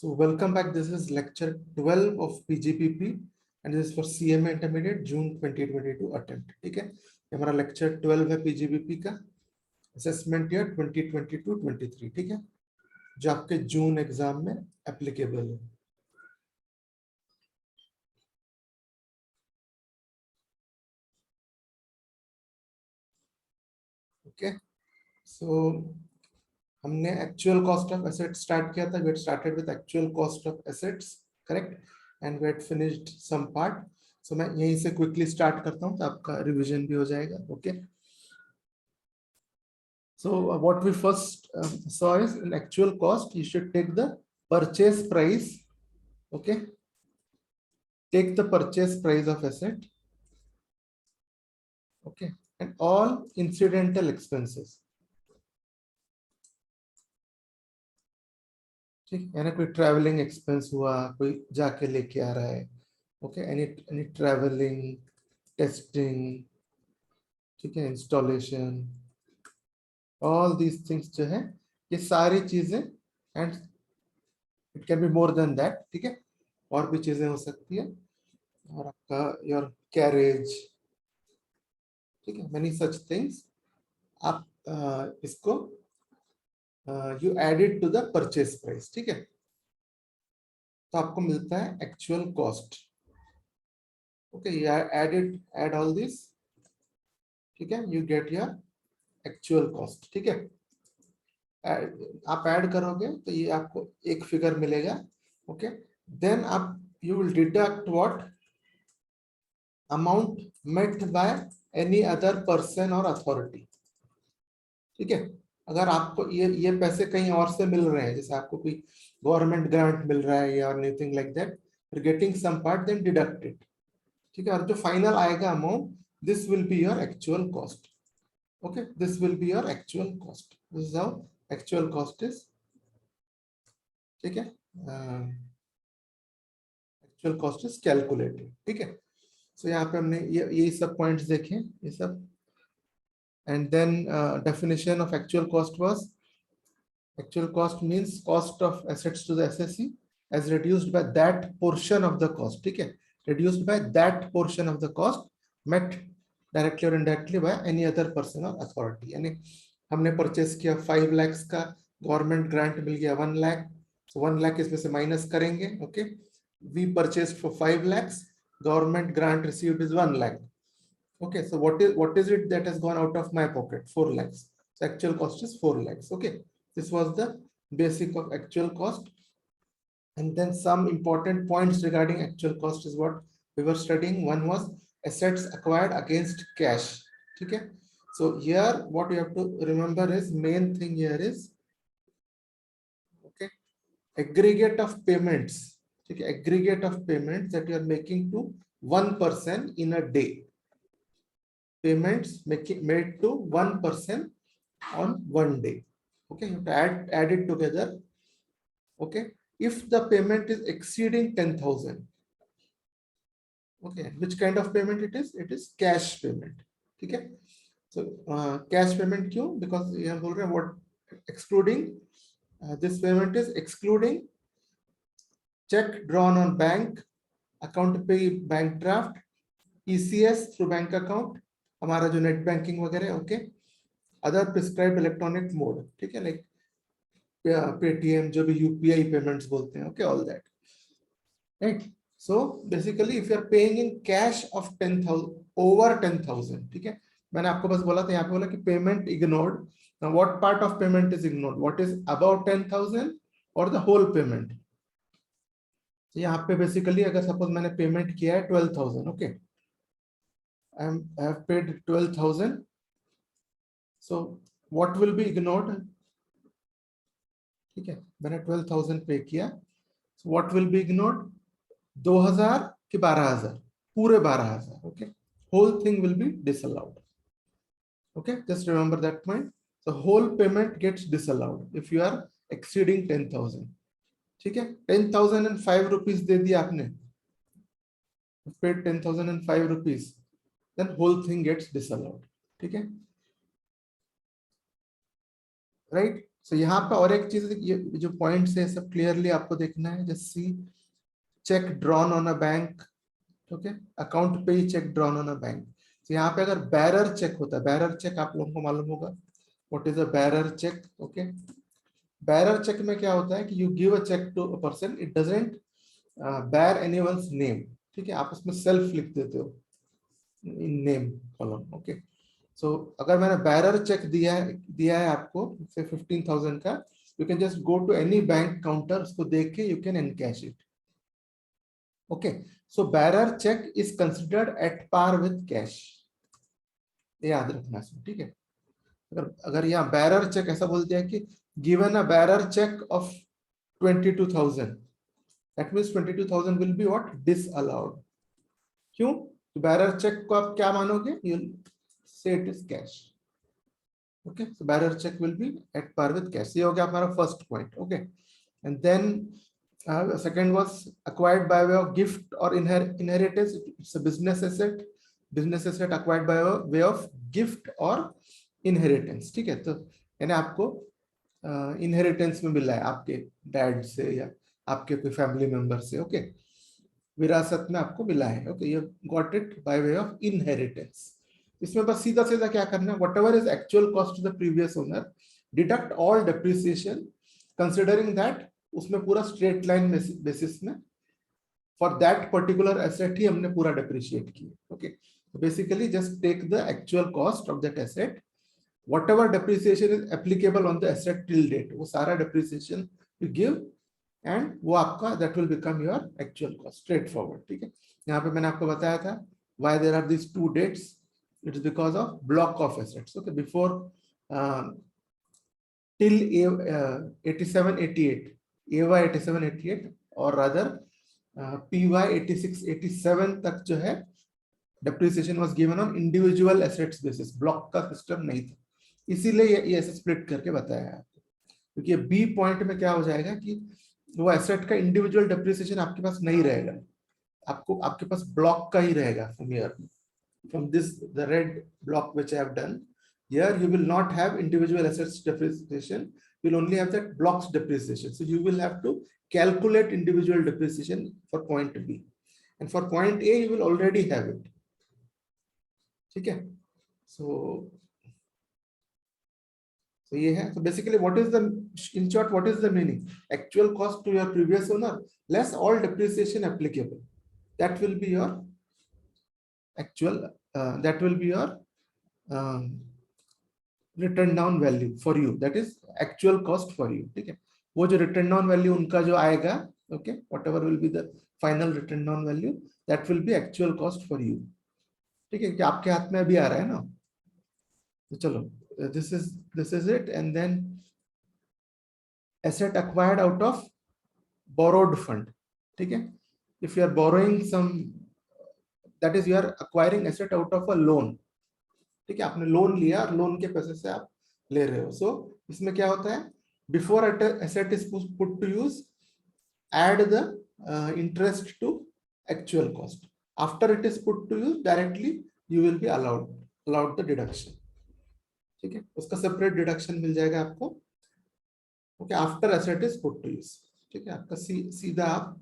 So welcome back. This is lecture 12 of PGBP and this is for CMA Intermediate June 2022 attempt. ठीक है, हमारा lecture 12 है PGBP का assessment year 2022-23. ठीक है, जो आपके जून एग्जाम में applicable है. Okay, so हमने actual cost of assets start किया था. We had started with actual cost of assets, correct? And we had finished some part. So मैं यहीं से quickly start करता हूँ तो आपका revision भी हो जाएगा. Okay. So what we first saw is in actual cost, you should take the purchase price. Okay. Take the purchase price of asset. Okay. And all incidental expenses. ठीक है ना, कोई ट्रैवलिंग एक्सपेंस हुआ, कोई जाके लेके आ रहा है, ओके, एनी ट्रैवलिंग, टेस्टिंग, ठीक है, इंस्टॉलेशन, ऑल दीज थिंग्स जो है ये सारी चीजें, and it can be more than that, ठीक है, और भी चीजें हो सकती है, और आपका योर कैरेज, ठीक है, मेनी सच थिंग्स, आप इसको you add it to the purchase price, ठीक है, तो आपको मिलता है actual cost. Okay, you add all this, ठीक है, you get your actual cost, ठीक है, आप ऐड करोगे तो ये आपको एक फिगर मिलेगा. ओके, देन आप you will deduct what amount met by any other person or authority. ठीक है, अगर आपको ये पैसे कहीं और से मिल रहे हैं, जैसे आपको कोई गवर्नमेंट ग्रांट मिल रहा है या anything like that, you are getting some part, then deduct it, ठीक है, और जो फाइनल आएगा amount, this will be your actual cost. Okay, this will be your actual cost. This is how actual cost is, ठीक है, actual cost is calculated. ठीक है, सो यहाँ पे हमने ये सब पॉइंट्स देखे, ये सब. And then definition of actual cost was, actual cost means cost of assets to the assessee as reduced by that portion of the cost. ठीक है, reduced by that portion of the cost met directly or indirectly by any other person or authority. यानी हमने purchase किया 5 लाख का, government grant मिल गया 1 lakh, so 1 lakh इसमें से minus करेंगे. Okay, we purchased for 5 lakhs, government grant received is 1 lakh. Okay, so what is it that has gone out of my pocket? 4 lakhs. So actual cost is 4 lakhs. Okay, this was the basic of actual cost. And then some important points regarding actual cost is what we were studying. One was assets acquired against cash. Okay, so here what you have to remember is, main thing here is, okay, aggregate of payments. Okay, aggregate of payments that you are making to one person in a day. Payments made to one person on one day. Okay, you have to add it together. Okay, if the payment is exceeding 10,000, okay, which kind of payment it is? It is cash payment. Okay, so cash payment क्यों? Because यहाँ बोल रहे हैं what excluding, this payment is excluding check drawn on bank, account to pay bank draft, ECS through bank account, हमारा जो net banking वगैरह है. Okay, other prescribed electronic mode, ठीक है, लाइक पेटीएम, जो भी यूपीआई पेमेंट्स बोलते हैं. Okay, all that, right. So basically if you are paying in cash of 10,000 over 10,000, ठीक है, मैंने आपको बस बोला था, यहाँ पे बोला कि payment ignored. Now what part of payment is ignored? What is about 10,000 और द होल पेमेंट? यहाँ पे बेसिकली अगर सपोज मैंने पेमेंट किया है 12,000, okay, I have paid 12,000. So what will be ignored? ठीक है, मैंने 12,000 पे किया. So what will be ignored? 2,000 कि 12,000? पूरे 12,000. Okay, whole thing will be disallowed. Okay, just remember that point. So whole payment gets disallowed if you are exceeding 10,000. ठीक है, 10,005 rupees दे दिया आपने, paid 10,005 rupees, then whole thing gets disallowed. ठीक है, right? सो यहाँ पे और एक चीज, ये जो पॉइंट्स है सब क्लियरली आपको देखना है। Just see cheque drawn on a bank, okay, account पे ही cheque drawn on a bank. तो यहाँ पे अगर बैरर चेक होता है, बैरर चेक आप लोगों को मालूम होगा what is a bearer cheque, okay. Bearer cheque में क्या होता है कि you give a cheque to a person, it doesn't bear anyone's name, ठीक है, आप उसमें सेल्फ लिख देते हो in name column, okay. So अगर मैंने बैरर चेक दिया है आपको से 15,000 का, you can just go to any bank counter, उसको देख के you can encash it, okay. So bearer cheque is considered at par with cash, याद रखना है, ठीक है। अगर अगर यहाँ बैरर चेक ऐसा बोल दिया कि given a bearer cheque of 22,000, that means 22,000 will be what, disallowed. क्यों? बैरर चेक को आप क्या मानोगे, you say it is cash, okay. So bearer cheque will be at par with cash. ये हो गया हमारा first point, okay. And then second was acquired by way of gift or inheritance. It's a business asset, business asset acquired by way of gift or inheritance, ठीक है। तो यानी आपको inheritance में मिला है आपके डैड से या आपके कोई फैमिली मेंबर से, ओके, विरासत में आपको मिला है, okay, you got it by way of inheritance. इसमें बस सीधा सीधा क्या करना है, whatever is actual cost to the previous owner, deduct all depreciation, considering that उसमें पूरा स्ट्रेट लाइन बेसिस में फॉर दैट पर्टिकुलर एसेट ही हमने पूरा डेप्रिशिएट किया, ओके। Basically just take the actual cost of that asset, whatever depreciation is applicable on the asset till date, वो सारा depreciation you give and वो आपका that will become your actual cost, straightforward, ठीक है। यहाँ पे मैंने आपको बताया था why there are these two dates, it is because of block of assets, okay, before till 87-88, AY 87-88 और rather PY 86-87 तक जो है depreciation was given on individual assets basis, block का system नहीं था, इसीलिए ये ऐसे स्प्लिट करके बताया है आपको। क्योंकि बी पॉइंट में क्या हो जाएगा कि वो एसेट का इंडिविजुअल डेप्रिसिएशन आपके पास नहीं रहेगा, आपके पास ब्लॉक का ही रहेगा। From this the red block which I have done here, you will not have individual assets depreciation, you will only have that blocks depreciation. So you will have to calculate individual depreciation for point B, and for point A you will already have it, ठीक है। So ये है, so basically what is the, in short, what is the meaning? Actual cost to your previous owner less all depreciation applicable, that will be your actual that will be your written down value for you, that is actual cost for you, ठीक है। वो जो written down value उनका जो आएगा, okay, whatever will be the final written down value, that will be actual cost for you, ठीक है, कि आपके हाथ में अभी आ रहा है ना। तो चलो, this is it, and then asset acquired out of borrowed fund, ठीक है। if you are borrowing some, that is you are acquiring asset out of a loan, ठीक है, आपने लोन लिया, लोन के पैसे से आप ले रहे हो। सो इसमें क्या होता है, before asset is put to use, add the interest to actual cost, after it is put to use directly you will be allowed the deduction, ठीक है, उसका सेपरेट डिडक्शन मिल जाएगा आपको, okay, after asset is put to use, ठीक है, आपका सीधा आप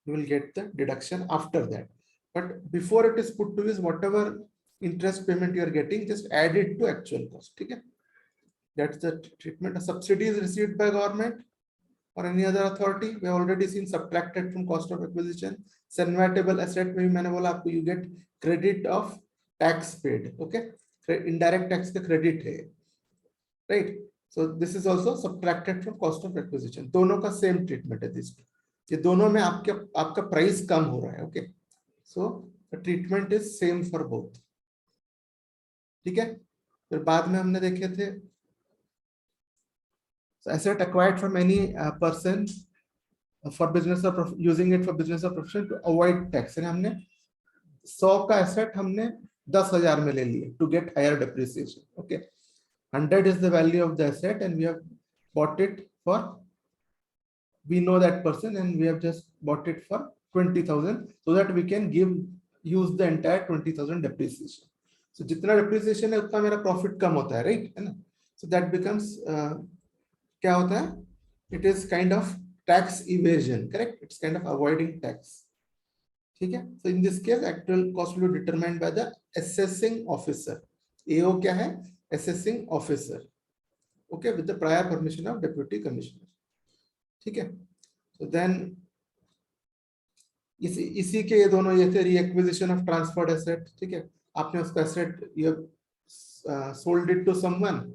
you will get the deduction after that, but before it is put to use, whatever interest payment you are getting, just add it to actual cost, ठीक है, that's the treatment. A subsidy is received by government or any other authority, we have already seen, subtracted from cost of acquisition. Convertible asset में मैंने बोला आपको you get credit of tax paid, okay, indirect tax का credit है, right, so this is also subtracted from cost of acquisition, दोनों का same treatment है this, ये दोनों में आपका प्राइस कम हो रहा है, okay, so the treatment is same for both, ठीक है। फिर बाद में हमने देखे थे asset acquired from any person for business और यूजिंग इट फॉर बिजनेस और प्रोफेशन टू अवॉइड टैक्स, यानी हमने 100 का एसेट हमने 10,000 में ले लिए to get higher depreciation, okay, 100 is the value of the asset and we have bought it for, we know that person and we have just bought it for 20,000 so that we can use the entire 20,000 depreciation. So जितना depreciation है उतना मेरा profit कम होता है, right, है ना, so that becomes क्या होता है? It is kind of tax evasion, correct? It's kind of avoiding tax, ठीक है? So in this case actual cost will be determined by the assessing officer. AO क्या है? Assessing officer, okay, with the prior permission of deputy commissioner, ठीक है? So then इसी के ये दोनों ये थे, रीएक्विजिशन ऑफ ट्रांसफर्ड एसेट, ठीक है? आपने उसका एसेट ये sold it to someone,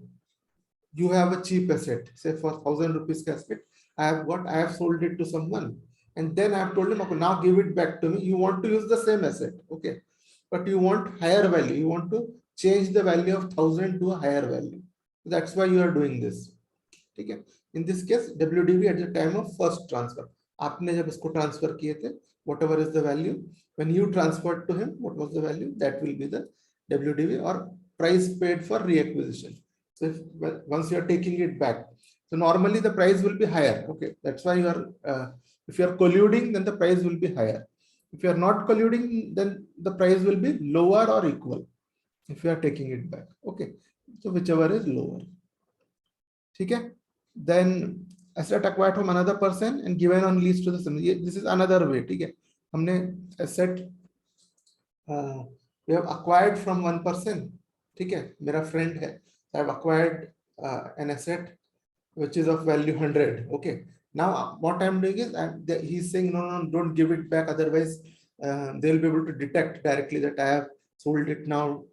you have a cheap asset, say for 1,000 rupees asset, I have sold it to someone, and then I have told him, okay, now give it back to me. You want to use the same asset, okay, but you want higher value, you want to change the value of 1,000 to a higher value. That's why you are doing this, ठीक है? In this case WDV at the time of first transfer, आपने जब इसको transfer किए थे, whatever is the value, when you transferred to him, what was the value, that will be the WDV, or price paid for reacquisition. So once you are taking it back, so normally the price will be higher, okay, that's why you are if you are colluding, then the price will be higher. If you are not colluding, then the price will be lower or equal if you are taking it back, okay, so whichever is lower, ठीक है? Then asset acquired from another person and given on lease to the same, this is another way, ठीक है? हमने asset we have acquired from one person, ठीक है? मेरा friend है, I have acquired an asset which is of value 100. Okay. Now what I am doing is he's saying no, don't give it back. Otherwise, they'll be able to detect directly that I have sold it now.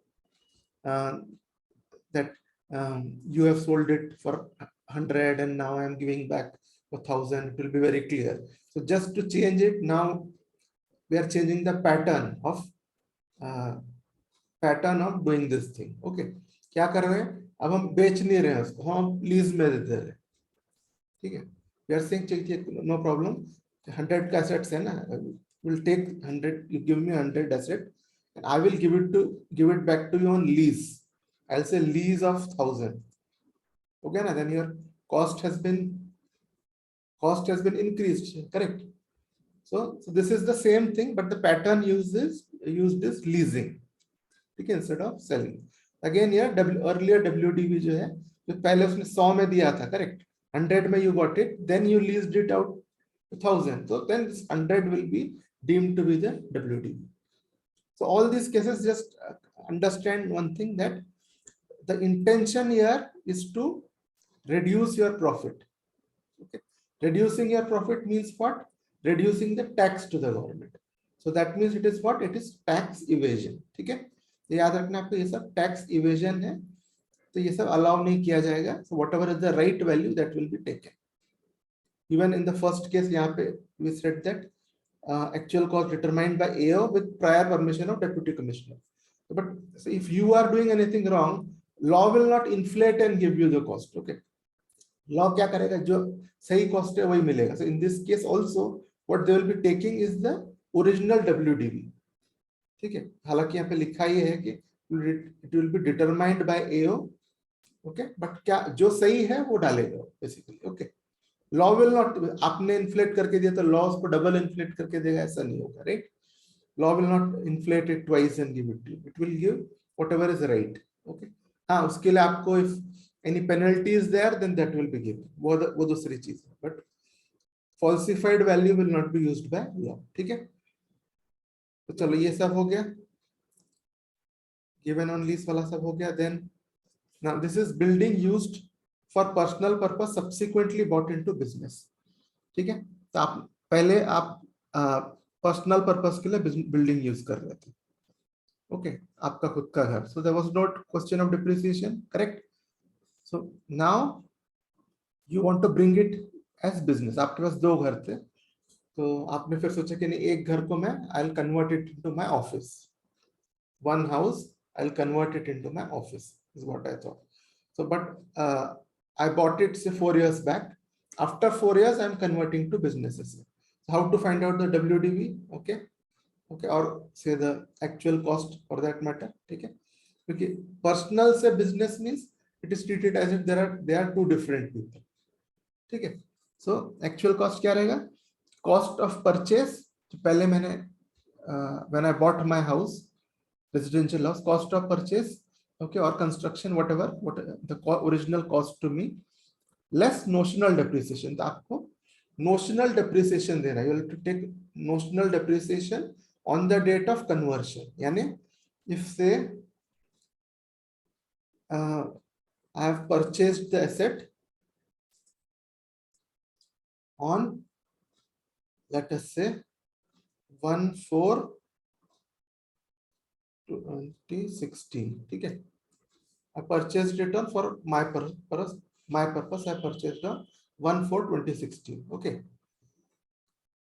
That you have sold it for 100 and now I am giving back 1,000. It will be very clear. So just to change it now, we are changing the pattern of doing this thing. Okay. क्या कर रहे हैं? अब हम बेच नहीं रहे हैं उसको, हम लीज में देते रहे, ठीक है? We are saying no problem, 100 का एसेट्स है ना, will take 100, you give me 100 asset and I will give it back to you on lease. I'll say lease of 1,000, okay na? Then your cost has been increased, correct? So this is the same thing, but the pattern used is leasing, ठीक है, instead of selling. Again here earlier WDV जो है, जो पहले उसने 100 में दिया था, करेक्ट? 100 में you got it, then you leased it out 1,000, so then this 100 will be deemed to be the WDV. So all these cases, just understand one thing, that the intention here is to reduce your profit, okay? Reducing your profit means what? Reducing the tax to the government. So that means it is what? It is tax evasion, ठीक है? याद रखना आपको, ये सब tax evasion है, तो ये सब अलाउ नहीं किया जाएगा. So whatever is the right value that will be taken. Even in the first case यहाँ पे we said that actual cost determined by AO with prior permission of deputy commissioner. But if you are doing anything wrong, law will not inflate and give you the cost, okay? Law क्या करेगा? जो सही cost है वही मिलेगा. So in this case also what they will be taking is the original WDV, ठीक है? हालांकि यहाँ पे लिखा ही है कि it will be determined by AO, okay? But क्या जो सही है वो डालेगा basically, okay? Law will not, आपने इन्फ्लेट करके दिया तो लॉ उसको डबल इन्फ्लेट करके देगा, ऐसा नहीं होगा, right? Law will not inflate it twice and give it to you, it will give whatever is right, okay? हाँ, उसके लिए आपको if any penalty is there then that will be given, वो दूसरी चीज है, but falsified value will not be used by law, ठीक है? तो चलो ये सब हो गया, गिवन ऑन लीज वाला सब हो गया. Then now this is building used for personal purpose subsequently bought into business, ठीक है? तो आप पहले आप पर्सनल पर्पस के लिए बिल्डिंग यूज कर रहे थे, ओके? आपका खुद का घर, so there was not question of depreciation, correct? So now you want to bring it as business. आपके पास 2 घर थे, तो आपने फिर सोचा कि नहीं, एक घर को मैं I will convert it into my office. One house I'll convert it into my office is what I thought. So but I bought it say 4 years back. After 4 years I'm converting to businesses. So how to find out the WDV, okay, or say the actual cost for that matter, okay? Okay, personal से business means it is treated as if they are 2 different people, ठीक है? So actual cost क्या रहेगा? Cost of purchase, तो पहले मैंने when I bought my house, residential house, cost of purchase, okay, or construction, whatever, what the original cost to me, less notional depreciation, तो आपको notional depreciation देना है, you have to take notional depreciation on the date of conversion, यानी if say I have purchased the asset on, let us say 1/4/2016, ठीक है, I purchased it on for my purpose, I purchased on 1/4/2016, okay.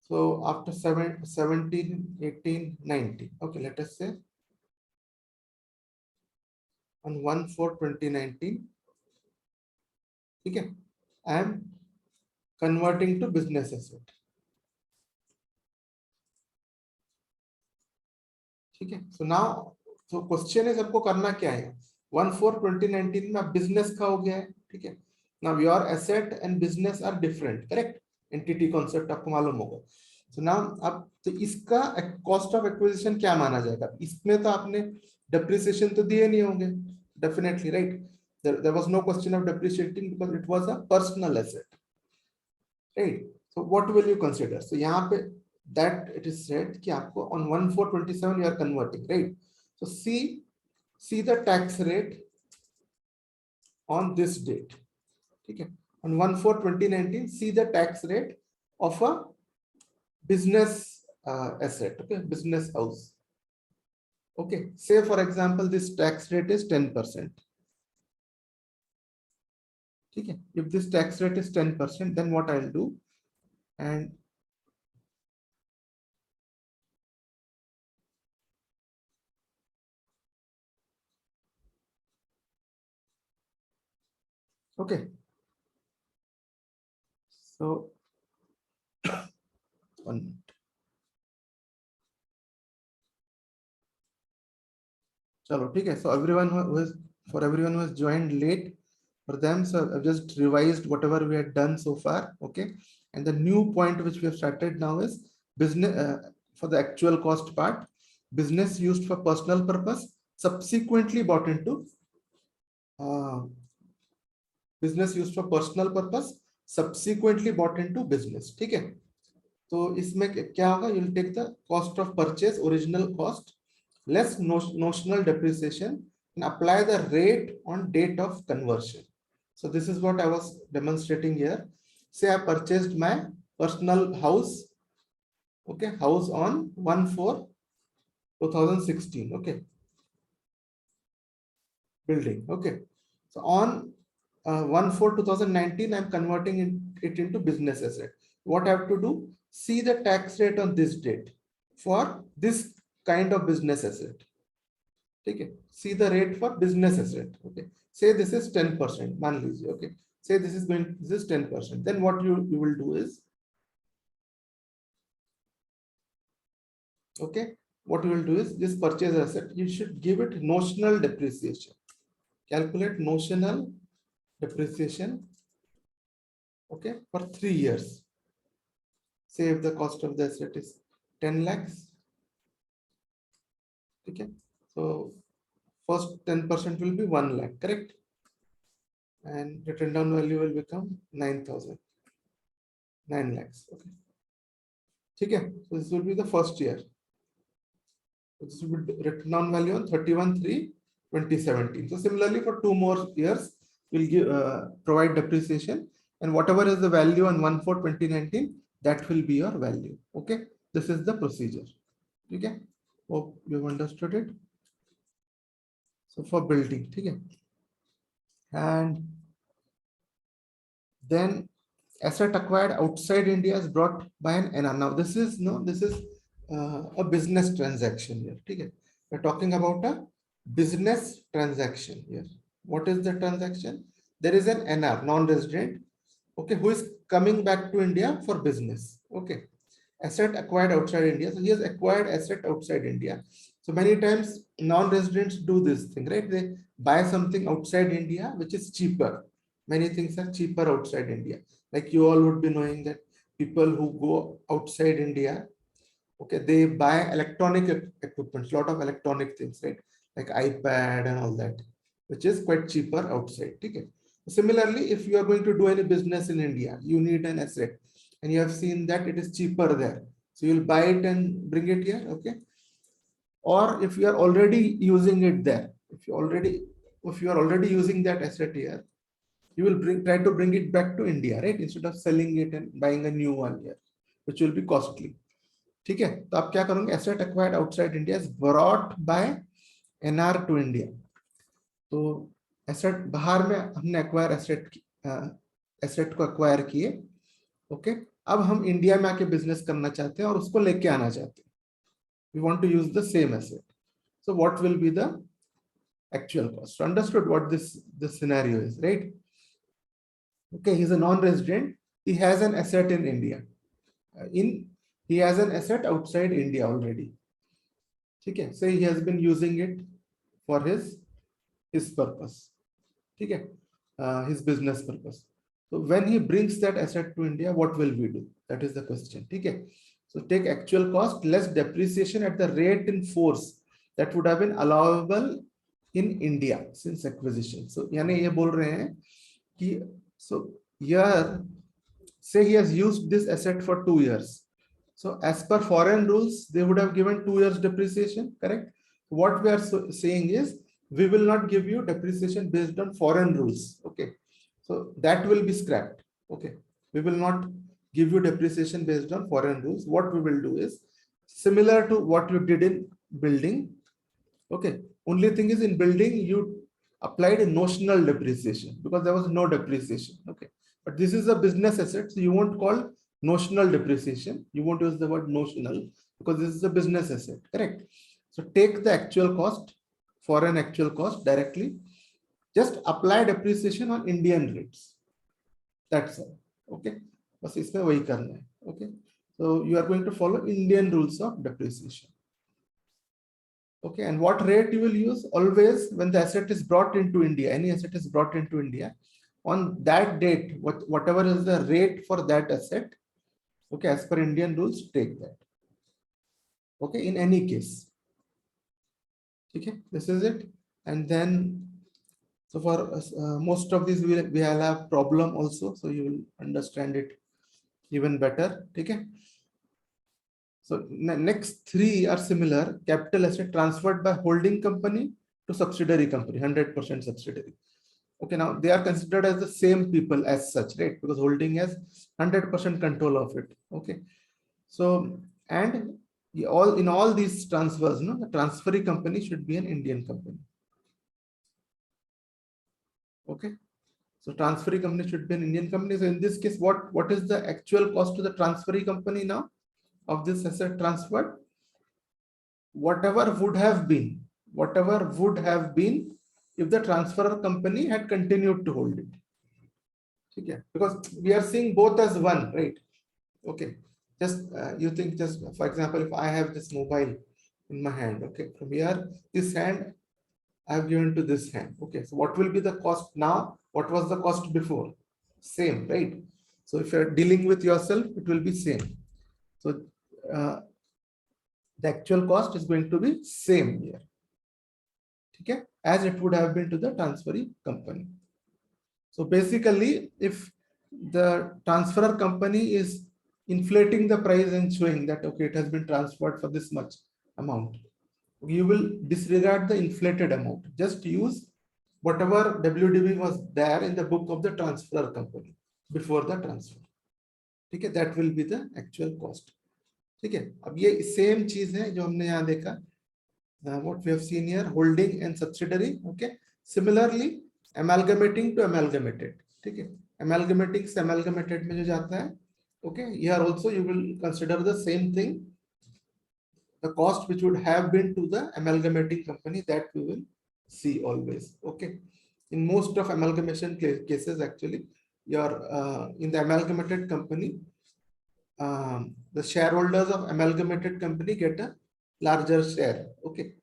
So after 17, 18, 19, okay, let us say on 1/4/2019, ठीक है, I am converting to business asset, ठीक है. So now, तो question है सबको करना क्या है, 1/4/2019 में बिजनेस का हो गया है, ठीक है. Now your asset and business are different, correct, entity concept आपको मालूम होगा. सो नाउ अब तो इसका कॉस्ट ऑफ एक्विजिशन क्या माना जाएगा, इसमें तो आपने डेप्रिसिएशन तो दिए नहीं होंगे, definitely, right. there was no question of depreciating because it was a personal asset, right. So what will you consider, so यहाँ पे that it is said कि आपको on 1/4/27 you are converting, right. So see the tax rate on this date, ठीक है, on 1/4/2019 see the tax rate of a business asset, okay, business house, okay. Say for example this tax rate is 10%, ठीक है. If this tax rate is 10%, then what I'll do, and okay, so 1 minute. चलो ठीक है. So everyone who has joined late, for them, so I've just revised whatever we had done so far, okay. And the new point which we have started now is business, for the actual cost part, business used for personal purpose subsequently bought into business used for personal purpose subsequently bought into business, ठीक है. तो इसमें क्या होगा, you will take the cost of purchase, original cost, less notional depreciation, and apply the rate on date of conversion. So this is what I was demonstrating here. Say I purchased my personal house, okay, house on 1/4/2016, okay, building, okay. So on 1/4/2019, I'm converting it into business asset. What I have to do? See the tax rate on this date for this kind of business asset. Okay. See the rate for business asset. Okay. Say this is 10%. मान लीजिए. Okay. Say this is 10%. Then what you will do is, okay, what you will do is this purchase asset, you should give it notional depreciation. Calculate notional depreciation, okay, for 3 years. Say if the cost of the asset is 10 lakhs, okay, so first 10% will be 1 lakh, correct, and written down value will become 9,000, 9 lakhs, okay, okay. So this will be the first year. This will be written down value on 31/3/2017. So similarly for 2 more years we'll give provide depreciation, and whatever is the value on 1/4/2019, that will be your value, okay. This is the procedure, okay. Hope you've understood it. So for building, okay, and then asset acquired outside India is brought by an NR. Now this is a business transaction here, okay. We're talking about a business transaction here. What is the transaction? There is an NR, non-resident, okay, who is coming back to India for business, okay. Asset acquired outside India. So he has acquired asset outside India. So many times non-residents do this thing, right? They buy something outside India which is cheaper. Many things are cheaper outside India. Like you all would be knowing that people who go outside India, okay, they buy electronic equipment, lot of electronic things, right? Like iPad and all that, which is quite cheaper outside. Okay. Similarly, if you are going to do any business in India, you need an asset and you have seen that it is cheaper there. So you'll buy it and bring it here, okay? Or if you are already using it there, if you are already using that asset here, you will try to bring it back to India, right? Instead of selling it and buying a new one here, which will be costly. ठीक है, तो आप क्या करोगे? Asset acquired outside India is brought by NR to India. तो asset बाहर में हमने एक्वायर एसेट को एक्वायर किए, ओके? अब हम इंडिया में आके बिजनेस करना चाहते हैं और उसको लेके आना चाहते हैं. We want to use the same asset. So what will be the actual cost? So understood what this scenario is, right? Okay, he's a non-resident. He has an asset in India. He has an asset outside India already. Okay, so he has been using it for his purpose. Okay, his business purpose. So when he brings that asset to India, what will we do? That is the question. Okay, so take actual cost less depreciation at the rate in force that would have been allowable in India since acquisition. So यानी ये बोल रहे हैं कि so here say he has used this asset for 2 years. So as per foreign rules, they would have given 2 years depreciation, correct? What we are saying is we will not give you depreciation based on foreign rules. Okay, so that will be scrapped. Okay, we will not give you depreciation based on foreign rules. What we will do is similar to what you did in building. Okay, only thing is in building you applied a notional depreciation because there was no depreciation. Okay, but this is a business asset, so you won't call notional depreciation. You won't use the word notional because this is a business asset, correct? So take the actual cost, foreign actual cost directly, just apply depreciation on Indian rates. That's all. Okay, बस इसमें वही करना है. Okay, so you are going to follow Indian rules of depreciation. Okay, and what rate you will use? Always when the asset is brought into India, any asset is brought into India, on that date, whatever is the rate for that asset, okay, as per Indian rules, take that. Okay, in any case. Okay, this is it. And then, so for most of these, we will have problem also, so you will understand it even better. Okay. So next 3 are similar. Capital asset transferred by holding company to subsidiary company, 100% subsidiary. Okay, now they are considered as the same people as such, right? Because holding has 100% control of it. Okay, so and in all these transfers, no, the transferee company should be an Indian company. Okay, so transferee company should be an Indian company. So in this case, what is the actual cost to the transferee company now of this asset transferred? Whatever would have been if the transferor company had continued to hold it. Okay, because we are seeing both as one, right? Okay, just you think, just for example, if I have this mobile in my hand, okay, from here, this hand I have given to this hand. Okay, so what will be the cost now? What was the cost before? Same, right? So if you're dealing with yourself, it will be same. So the actual cost is going to be same here. Okay, as it would have been to the transferee company. So basically, if the transferor company is inflating the price and showing that, okay, it has been transferred for this much amount, you will disregard the inflated amount. Just use whatever WDV was there in the book of the transferor company before the transfer. Okay, that will be the actual cost. ठीक है, अब ये same चीज है जो हमने यहाँ देखा, what we have seen here, holding and subsidiary. Okay, similarly amalgamating to amalgamated. ठीक है, amalgamating से amalgamated में जो जाता है, okay, here also you will consider the same thing, the cost which would have been to the amalgamating company, that we will see always. Okay, in most of amalgamation cases, actually, your in the amalgamated company, the shareholders of amalgamated company get a larger share. Okay,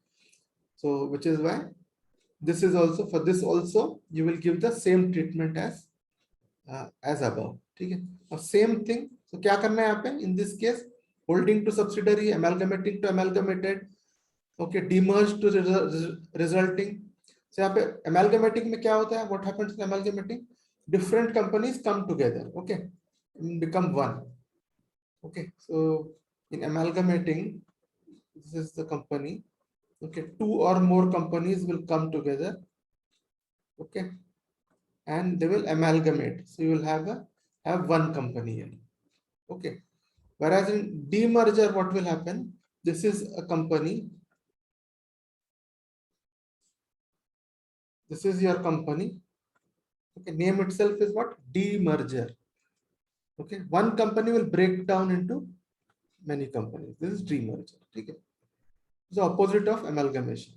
so which is why this is also, for this also you will give the same treatment as above. Okay, now same thing. So क्या करना है यहाँ पे? In this case, holding to subsidiary, amalgamating to amalgamated, okay, demerged to resulting, So यहाँ पे amalgamating में क्या होता है? What happens in amalgamating? Different companies come together, okay, and become one. Okay, so in amalgamating, this is the company. Okay, two or more companies will come together. Okay, and they will amalgamate. So you will have one company here. Okay, whereas in demerger, what will happen? This is a company. This is your company. Okay, name itself is what? Demerger. Okay, one company will break down into many companies. This is demerger. Okay, the opposite of amalgamation.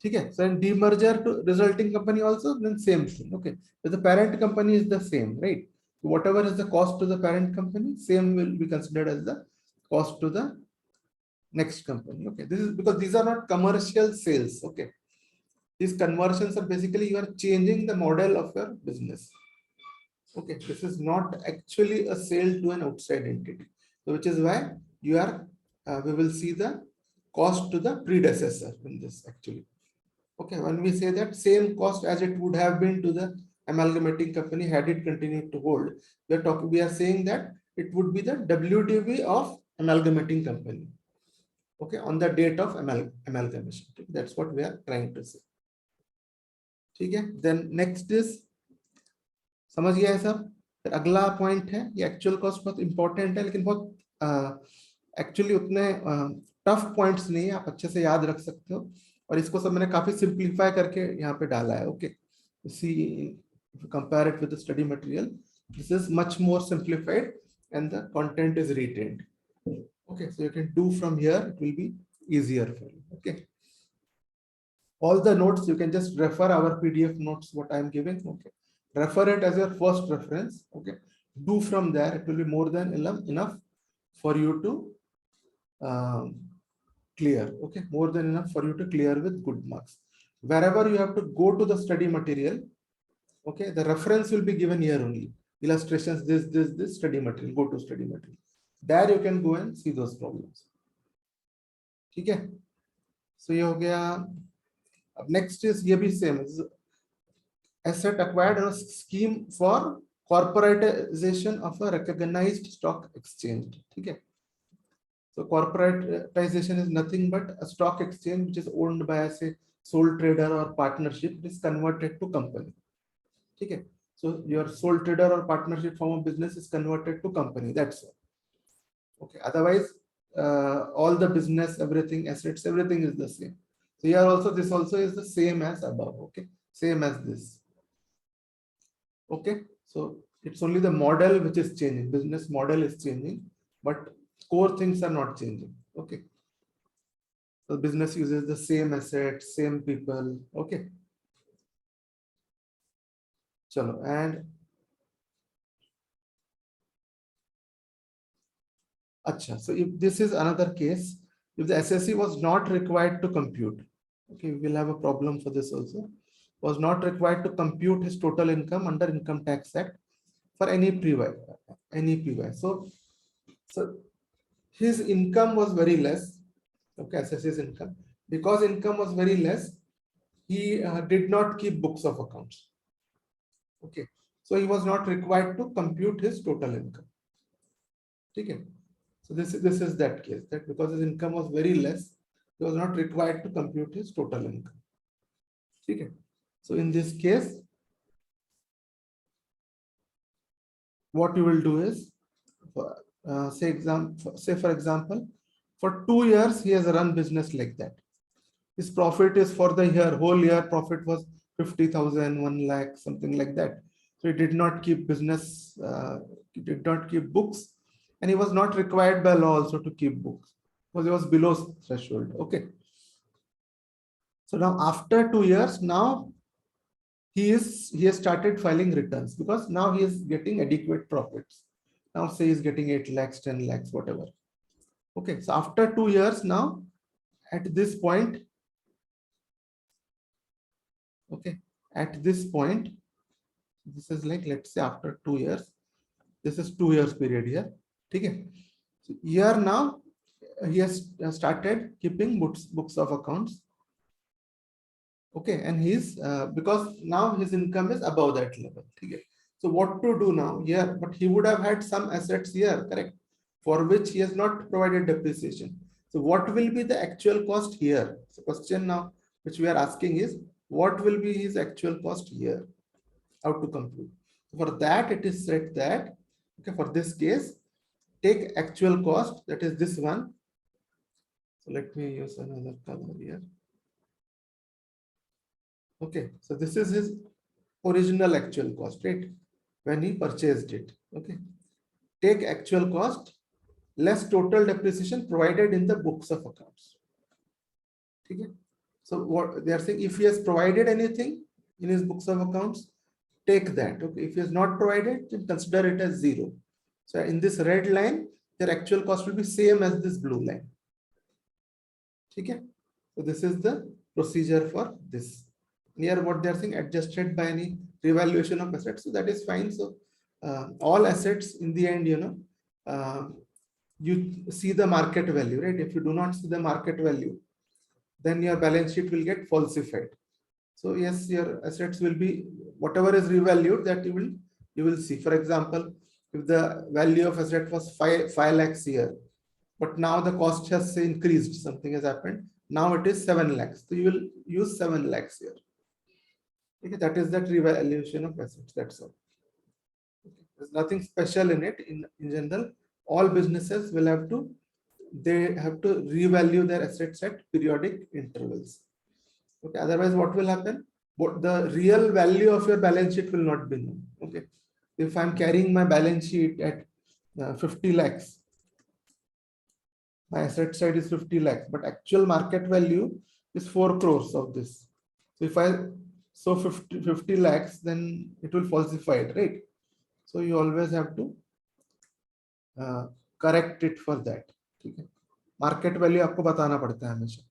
Okay, so in demerger to resulting company also then same thing. Okay, so the parent company is the same, right? So whatever is the cost to the parent company, same will be considered as the cost to the next company. Okay, this is because these are not commercial sales. Okay, these conversions are basically you are changing the model of your business. Okay, this is not actually a sale to an outside entity, so which is why you are we will see the cost to the predecessor in this actually. Okay, when we say that same cost as it would have been to the amalgamating company had it continued to hold, we are saying that it would be the WDV of amalgamating company. Okay, on the date of amalgamation. That's what we are trying to say. Okay, then next is समझ गया है सब. फिर अगला point है ये actual cost बहुत important है लेकिन बहुत एक्चुअली उतने टफ पॉइंट्स नहीं है, आप अच्छे से याद रख सकते हो और इसको सब मैंने काफी सिंप्लीफाई करके यहाँ पे डाला है. Okay, see if you compare it with the study material, this is much more simplified and the content is retained. Okay, so you can do from here, it will be easier for you. Okay, all the notes you can just refer our PDF notes what I am giving. Okay, refer it as your first reference. Okay, do from there, it will be more than enough for you to clear. Okay, more than enough for you to clear with good marks. Wherever you have to go to the study material, okay, the reference will be given here only. Illustrations, this study material, go to study material. There you can go and see those problems. ठीक है, so ये हो गया. अब next is ये भी same, asset acquired on a scheme for corporatization of a recognized stock exchange. ठीक है, so corporatization is nothing but a stock exchange which is owned by a sole trader or partnership. It is converted to company. Okay, so your sole trader or partnership form of business is converted to company. That's all. Okay, otherwise all the business, everything, assets, everything is the same. So here also this also is the same as above. Okay, same as this. Okay, so it's only the model which is changing. Business model is changing, but core things are not changing. Okay, so business uses the same assets, same people. Okay, chalo, and acha, so if this is another case, if the SSC was not required to compute, okay, we will have a problem for this also. Was not required to compute his total income under Income Tax Act for any PY. So his income was very less. Okay, SSC's income, because income was very less, he did not keep books of accounts. Okay, so he was not required to compute his total income. Okay, so this is that case, that because his income was very less, he was not required to compute his total income. Okay, so in this case, what you will do is, say for example, for 2 years he has run business like that. His profit is for the year, whole year profit was 50,000, 1 lakh, something like that. So he did not keep business, he did not keep books, and he was not required by law also to keep books because he was below threshold. Okay. So now after 2 years, now he has started filing returns because now he is getting adequate profits. Now say he's getting 8 lakhs, 10 lakhs, whatever. Okay. So after 2 years now, at this point, okay, at this point, this is like, let's say after 2 years, this is 2 years period here. Okay. So here now he has started keeping books of accounts. Okay, and he's because now his income is above that level. Okay. So what to do now here? But he would have had some assets here, correct? For which he has not provided depreciation. So what will be the actual cost here? So question now which we are asking is, what will be his actual cost here? How to compute? For that, it is said that, okay, for this case, take actual cost, that is this one. So let me use another color here. Okay, so this is his original actual cost, right? When he purchased it. Okay. Take actual cost less total depreciation provided in the books of accounts. Okay. So what they are saying, if he has provided anything in his books of accounts, take that. Okay. If he has not provided, then consider it as zero. So in this red line, their actual cost will be same as this blue line. Okay. So this is the procedure for this. Here what they are saying, adjusted by any revaluation of assets. So that is fine. So all assets in the end, you see the market value, right? If you do not see the market value, then your balance sheet will get falsified. So yes, your assets will be whatever is revalued, that you will see. For example, if the value of asset was 5 lakhs here, but now the cost has say increased, something has happened. Now it is 7 lakhs. So you will use 7 lakhs here. Okay, that is that revaluation of assets. That's all. Okay. There's nothing special in it. In general, all businesses will have to revalue their assets at periodic intervals. Okay. Otherwise, what will happen? What the real value of your balance sheet will not be known. Okay. If I'm carrying my balance sheet at 50 lakhs, my asset side is 50 lakhs, but actual market value is 4 crores of this. So if I 50 lakhs, then it will falsify it, right? So you always have to correct it for that. ठीक है? Market value आपको बताना पड़ता है हमेशा.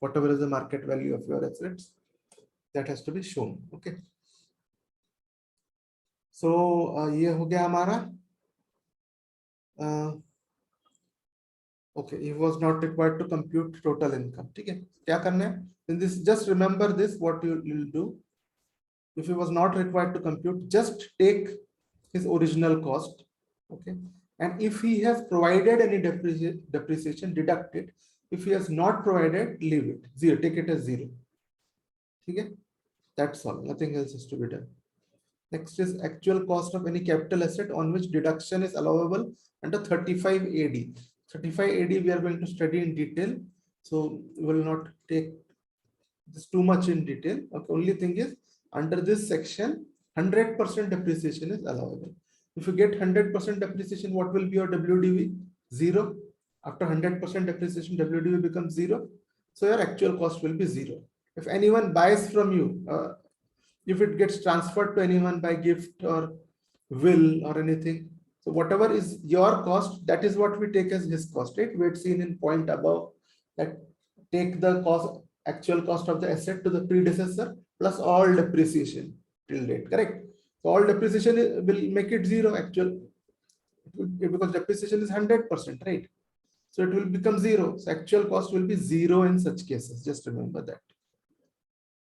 Whatever is the market value of your assets, that has to be shown. Okay. So ये हो गया हमारा. Okay, he was not required to compute total income. ठीक है? क्या करना है? Then this, just remember this. What you will do? If he was not required to compute, just take his original cost. Okay. And if he has provided any depreciation, deduct it. If he has not provided, leave it. Zero. Take it as zero. Okay. That's all. Nothing else is to be done. Next is actual cost of any capital asset on which deduction is allowable under 35 AD. 35 AD we are going to study in detail. So we will not take this too much in detail. Okay. Only thing is, under this section, 100% depreciation is allowable. If you get 100% depreciation, what will be your WDV? Zero. After 100% depreciation, WDV becomes zero. So your actual cost will be zero. If anyone buys from you, if it gets transferred to anyone by gift or will or anything, so whatever is your cost, that is what we take as his cost, right? We had seen in point above that take the cost, actual cost of the asset to the predecessor plus all depreciation till date, correct? So all depreciation will make it zero actual, because depreciation is 100%, right? So it will become zero. So actual cost will be zero in such cases. Just remember that.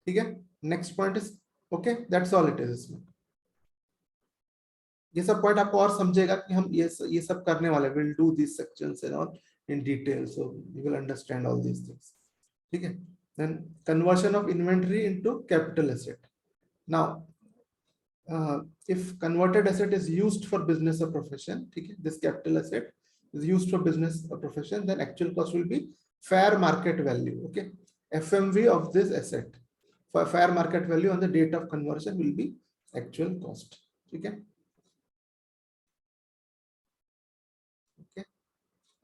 Okay. Next point is okay. That's all it is. ये सब point आपको और समझेगा कि हम ये सब करने वाले. We'll do these sections and all in detail, so you will understand all these things. ठीक है. Then conversion of inventory into capital asset. Now, if converted asset is used for business or profession, ठीक है, this capital asset is used for business or profession, then actual cost will be fair market value. Okay, FMV of this asset for fair market value on the date of conversion will be actual cost. Okay. Okay,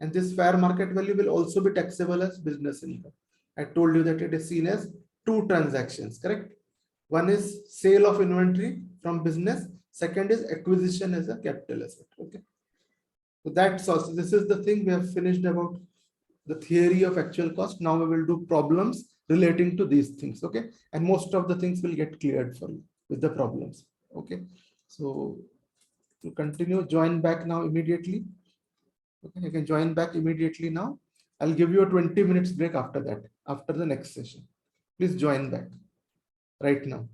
and this fair market value will also be taxable as business income. I told you that it is seen as two transactions, correct? One is sale of inventory from business. Second is acquisition as a capital asset. Okay, so that's also, this is the thing we have finished about the theory of actual cost. Now we will do problems relating to these things. Okay, and most of the things will get cleared for you with the problems. Okay, so to continue, join back now immediately. Okay, you can join back immediately now. I'll give you a 20 minutes break after that, after the next session. Please join back. right now.